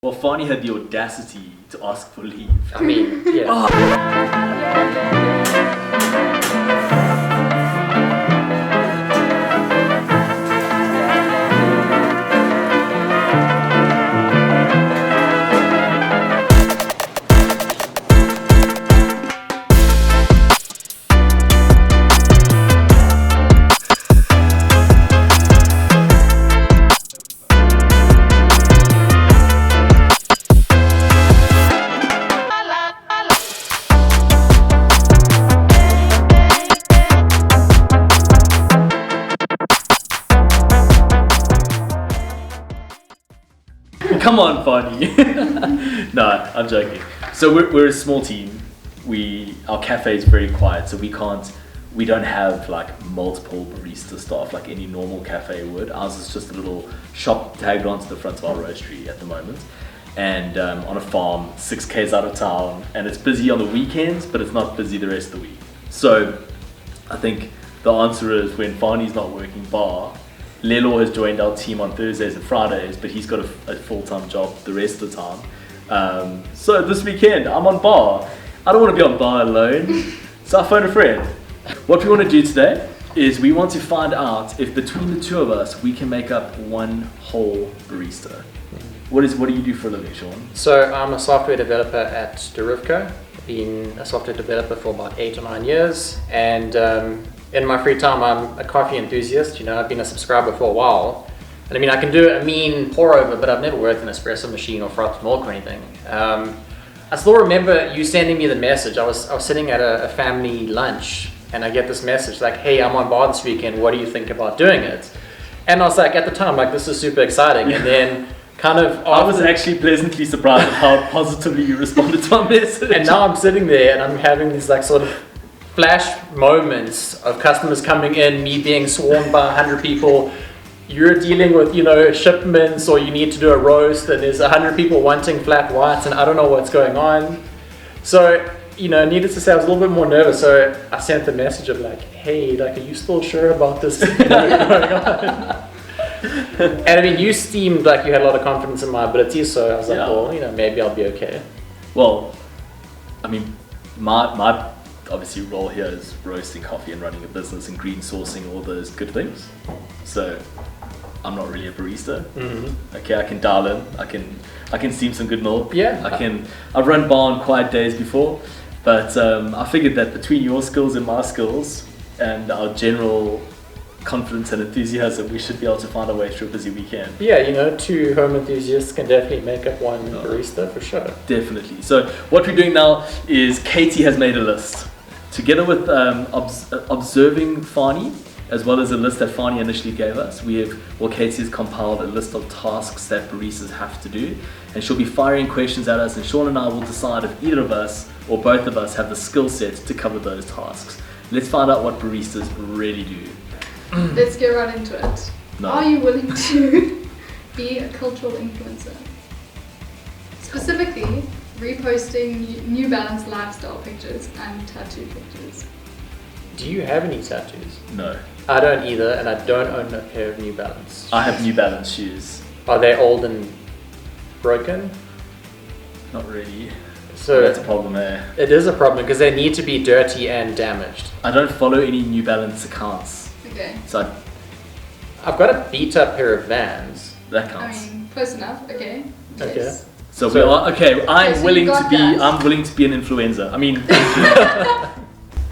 Well, Fanie had the audacity to ask for leave. I mean, yeah. Come on, Fanie. No, I'm joking. So we're a small team. Our cafe is very quiet, so we don't have like multiple barista staff like any normal cafe would. Ours is just a little shop tagged onto the front of our roastery at the moment, and on a farm 6 k's out of town, and it's busy on the weekends, but it's not busy the rest of the week. So I think the answer is when Fanie's not working bar, Lelo has joined our team on Thursdays and Fridays, but he's got a full-time job the rest of the time. So this weekend, I'm on bar. I don't want to be on bar alone, so I phoned a friend. What we want to do today is we want to find out if between the two of us, we can make up one whole barista. What do you do for a living, Sean? So I'm a software developer at Derivco. Been a software developer for about 8 or 9 years, and in my free time, I'm a coffee enthusiast. I've been a subscriber for a while. And I mean, I can do a mean pour over, but I've never worked in an espresso machine or frothed milk or anything. I still remember you sending me the message. I was sitting at a family lunch, and I get this message like, hey, I'm on bar this weekend. What do you think about doing it? And I was like, at the time, like, this is super exciting. And then kind of I was actually pleasantly surprised at how positively you responded to my message. And now I'm sitting there and I'm having these like sort of flash moments of customers coming in, me being swarmed by 100 people. You're dealing with, shipments, or you need to do a roast, and there's 100 people wanting flat whites, and I don't know what's going on. So, needless to say, I was a little bit more nervous. So I sent the message of like, hey, like, are you still sure about this going on? And I mean, you seemed like you had a lot of confidence in my abilities, so I was like, well, maybe I'll be okay. Well, I mean, my obviously role here is roasting coffee and running a business and green sourcing, all those good things. So I'm not really a barista. Mm-hmm. Okay, I can dial in. I can steam some good milk. Yeah. I've run bar on quiet days before, but I figured that between your skills and my skills and our general confidence and enthusiasm, we should be able to find our way through a busy weekend. Yeah, 2 home enthusiasts can definitely make up one barista for sure. Definitely. So what we're doing now is Katie has made a list. Together with observing Fanie, as well as a list that Fanie initially gave us, Katie has compiled a list of tasks that baristas have to do, and she'll be firing questions at us, and Sean and I will decide if either of us or both of us have the skill set to cover those tasks. Let's find out what baristas really do. Let's get right into it. No. Are you willing to be a cultural influencer? Specifically, reposting New Balance lifestyle pictures and tattoo pictures. Do you have any tattoos? No. I don't either, and I don't own a pair of New Balance. I have New Balance shoes. Are they old and broken? Not really. So that's a problem there. It is a problem because they need to be dirty and damaged. I don't follow any New Balance accounts. Okay. So I've got a beat up pair of Vans. That counts. I mean, close enough. Okay. Okay. Yes. So we are okay. I'm so willing you to got be. that. I'm willing to be an influencer. I mean.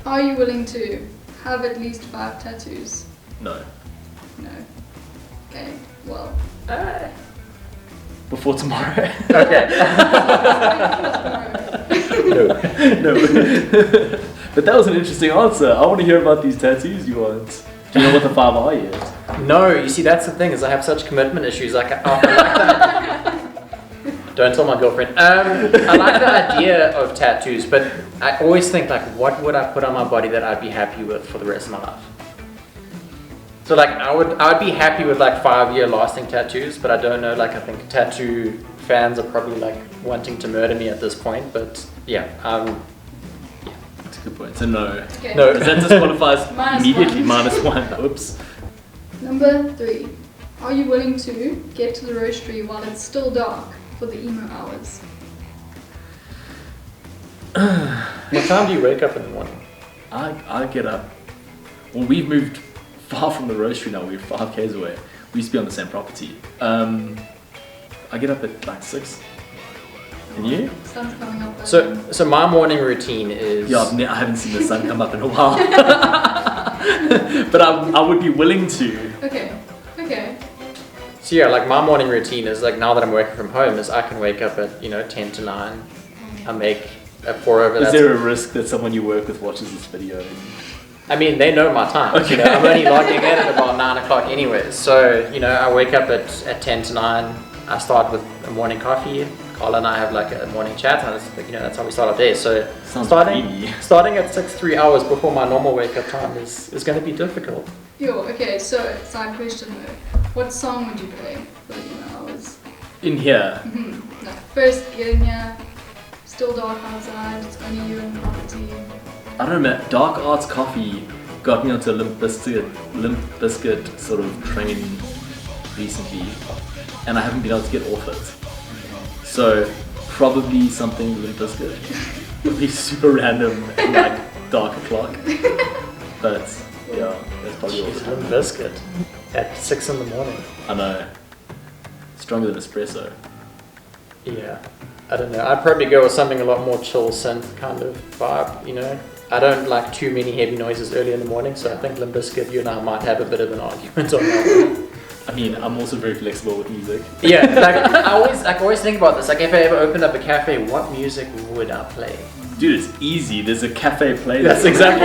Are you willing to have at least 5 tattoos? No. No. Okay. Well. Before tomorrow. Okay. No. But that was an interesting answer. I want to hear about these tattoos you want. Do you know what the 5 are yet? No, you see, that's the thing, is I have such commitment issues. I like that. Don't tell my girlfriend. I like the idea of tattoos, but I always think, like, what would I put on my body that I'd be happy with for the rest of my life? So, like, I would be happy with, like, 5-year lasting tattoos, but I don't know, like, I think tattoo fans are probably, like, wanting to murder me at this point, but yeah. That's a good point. So no. Okay. No. Because that disqualifies immediately. -1. Oops. Number 3. Are you willing to get to the roastery while it's still dark for the emo hours? What time do you wake up in the morning? I get up. Well, we've moved far from the roastery now. We're 5 k's away. We used to be on the same property. I get up at like 6. And you? Sun's coming up. So my morning routine is... Yeah, I haven't seen the sun come up in a while. But I would be willing to. Okay. So yeah, like my morning routine is like, now that I'm working from home, is I can wake up at 10 to 9. I make a pour over. Is there a risk that someone you work with watches this video? I mean, they know my time. Okay. I'm only logging in at about 9 o'clock anyways. So I wake up at 10 to 9. I start with a morning coffee. Carla and I have like a morning chat, and it's, that's how we start our day. So starting at 3 hours before my normal wake up time is going to be difficult. Okay, so side question though. What song would you play for the emo hours? In here? No, first get in here, still dark outside, it's only you and the property. I don't know, Dark Arts Coffee got me onto a Limp Bizkit sort of train recently, and I haven't been able to get off it. So probably something Limp Bizkit. Would be super random and like dark o'clock. But yeah, that's probably all. Limp Bizkit at 6 in the morning. I know. Stronger than espresso. Yeah. I don't know. I'd probably go with something a lot more chill synth kind of vibe, I don't like too many heavy noises early in the morning, so I think Limp Bizkit, you and I might have a bit of an argument on that. I mean, I'm also very flexible with music. Yeah, like I always think about this. Like, if I ever opened up a cafe, what music would I play? Dude, it's easy. There's a cafe playlist.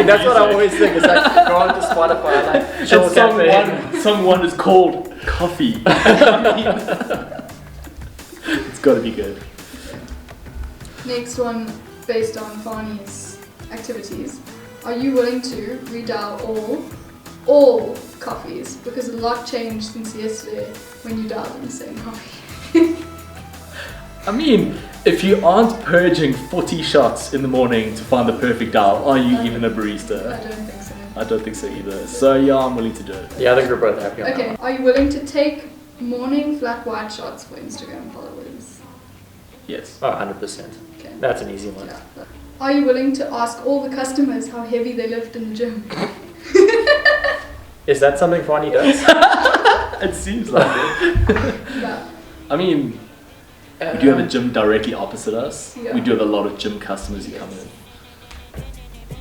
That's what I always think. It's like, go on to Spotify, like, chill cafe. Song 1 is called Coffee. It's got to be good. Next one, based on Fanie's activities. Are you willing to redial all coffees? Because a lot changed since yesterday when you dialed in the same coffee. I mean, if you aren't purging 40 shots in the morning to find the perfect dial, are you even a barista? I don't think so. I don't think so either. So yeah, I'm willing to do it. Yeah, I think we're both happy on that. Okay, are you willing to take morning flat white shots for Instagram followers? Yes. Oh, 100%. Okay. That's an easy one. Yeah. Are you willing to ask all the customers how heavy they lift in the gym? Is that something Fanie does? It seems like it. Yeah. I mean, we do have a gym directly opposite us. Yeah. We do have a lot of gym customers who come in.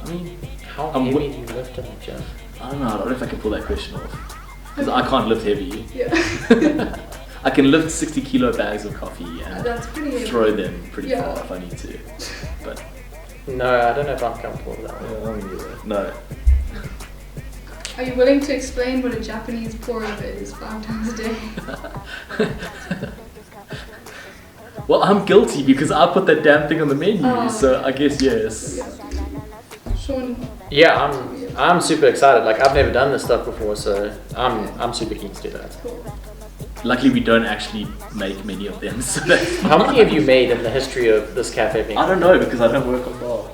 I mean, How heavy do you lift in the gym? I don't know if I can pull that question off. Because I can't lift heavy. Yeah. I can lift 60 kilo bags of coffee and That's pretty heavy. throw them pretty Yeah. far if I need to. But No, I don't know if I'm comfortable with that one. no. Are you willing to explain what a Japanese pour over is 5 times a day? Well, I'm guilty because I put that damn thing on the menu, Oh. so I guess yes. Yeah. Sean, Yeah, I'm super excited. Like, I've never done this stuff before, so I'm super keen to do that. cool. Luckily, we don't actually make many of them, so that's How many have you made in the history of this cafe being? I don't know because I don't work on bar.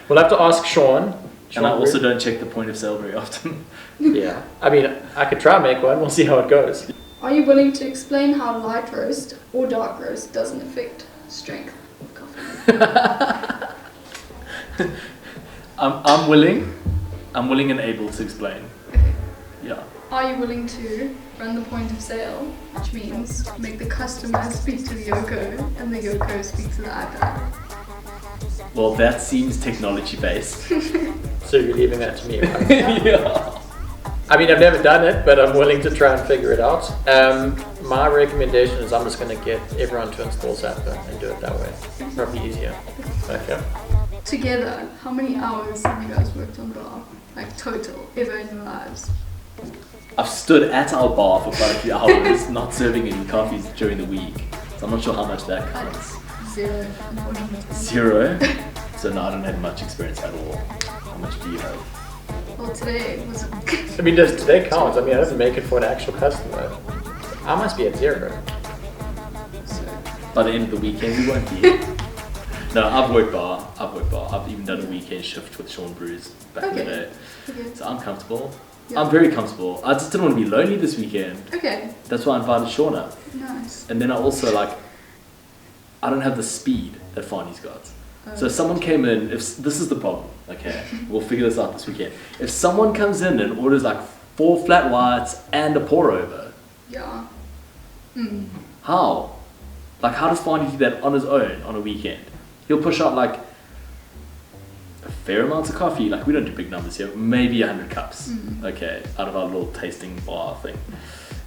We'll have to ask Sean. And I also don't check the point of sale very often. Yeah, I mean, I could try and make one. We'll see how it goes. Are you willing to explain how light roast or dark roast doesn't affect strength of coffee? I'm willing and able to explain. Okay. Yeah. Are you willing to run the point of sale, which means make the customer speak to the Yoko and the Yoko speak to the iPad? Well, that seems technology based. So you're leaving that to me, right? Yeah. I mean, I've never done it, but I'm willing to try and figure it out. My recommendation is I'm just going to get everyone to install Zappa and do it that way. Probably easier. Okay. Together, how many hours have you guys worked on bar? Like total, ever in your lives? I've stood at our bar for quite a few hours, not serving any coffees during the week. So I'm not sure how much that counts. 0, unfortunately. 0? So no, I don't have much experience at all. How much do you have? Well, today was. I mean, does today count? I mean, I didn't make it for an actual customer. I must be at 0. By the end of the weekend, we won't be. No, I've worked bar. I've even done a weekend shift with Sean Brews back in the day. Okay. So I'm comfortable. Yeah. I'm very comfortable. I just didn't want to be lonely this weekend. Okay. That's why I invited Sean up. Nice. And then I also like, I don't have the speed that Fanie's got. So if someone came in, if this is the problem, okay, we'll figure this out this weekend. If someone comes in and orders like 4 flat whites and a pour over, Yeah. how? Like, how does Fanie do that on his own on a weekend? He'll push out like a fair amount of coffee. Like, we don't do big numbers here, maybe 100 cups, okay, out of our little tasting bar thing.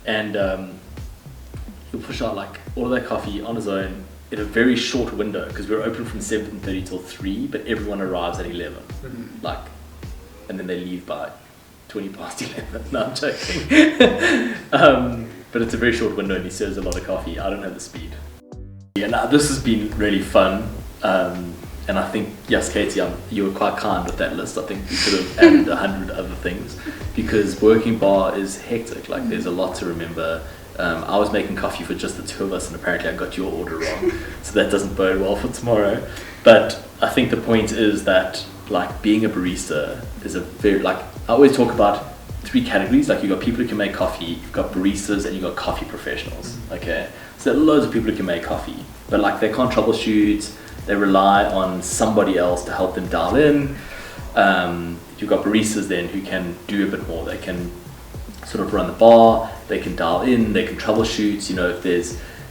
And he'll push out like all of that coffee on his own in a very short window, because we're open from 7:30 till 3, but everyone arrives at 11. Like, and then they leave by 20 past 11. No, I'm joking. But it's a very short window and he serves a lot of coffee. I don't have the speed. Yeah, no, this has been really fun. And I think, yes, Katie, you were quite kind with that list. I think you could have added 100 other things, because working bar is hectic. Like, there's a lot to remember. I was making coffee for just the 2 of us, and apparently I got your order wrong. So that doesn't bode well for tomorrow. But I think the point is that, like, being a barista is a very, like, I always talk about 3 categories. Like, you've got people who can make coffee, you've got baristas, and you've got coffee professionals, okay? So there are loads of people who can make coffee, but like, they can't troubleshoot, they rely on somebody else to help them dial in. You've got baristas then who can do a bit more. They can sort of run the bar, they can dial in, they can troubleshoot, you know, if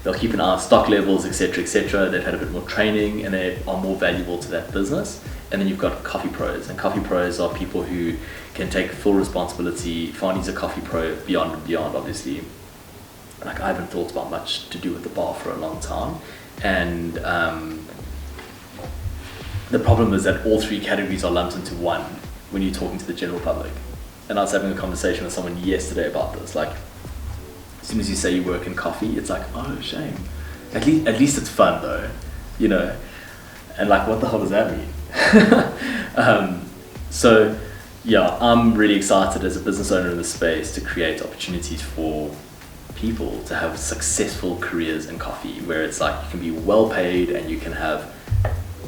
they'll keep an eye on stock levels, etc., etc. They've had a bit more training and they are more valuable to that business. And then you've got coffee pros, and coffee pros are people who can take full responsibility. Fanie's a coffee pro beyond and beyond, obviously. Like, I haven't thought about much to do with the bar for a long time. And the problem is that all 3 categories are lumped into one when you're talking to the general public. And I was having a conversation with someone yesterday about this. Like, as soon as you say you work in coffee, it's like, oh, shame. At least it's fun though, you know. And like, what the hell does that mean? So yeah, I'm really excited as a business owner in the space to create opportunities for people to have successful careers in coffee, where it's like you can be well paid and you can have,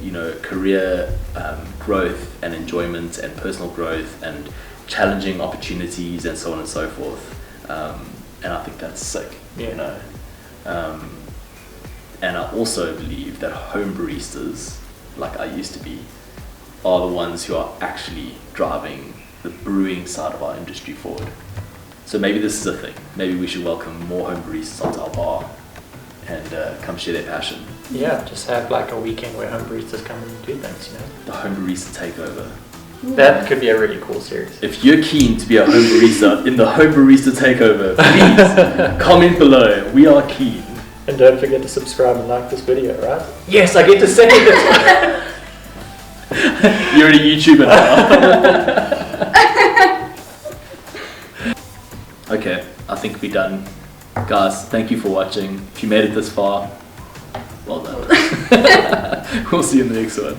you know, career growth and enjoyment and personal growth and challenging opportunities and so on and so forth. And I think that's sick, you know. And I also believe that home baristas, like I used to be, are the ones who are actually driving the brewing side of our industry forward. So maybe this is a thing. Maybe we should welcome more home baristas onto our bar and come share their passion. Yeah, just have like a weekend where home baristas come and do things, you know. The home barista takeover. That could be a really cool series. If you're keen to be a home barista in the home barista takeover, please comment below. We are keen. And don't forget to subscribe and like this video, right? Yes, I get to say it. You're a YouTuber now. Okay, I think we're done. Guys, thank you for watching. If you made it this far, well done. We'll see you in the next one.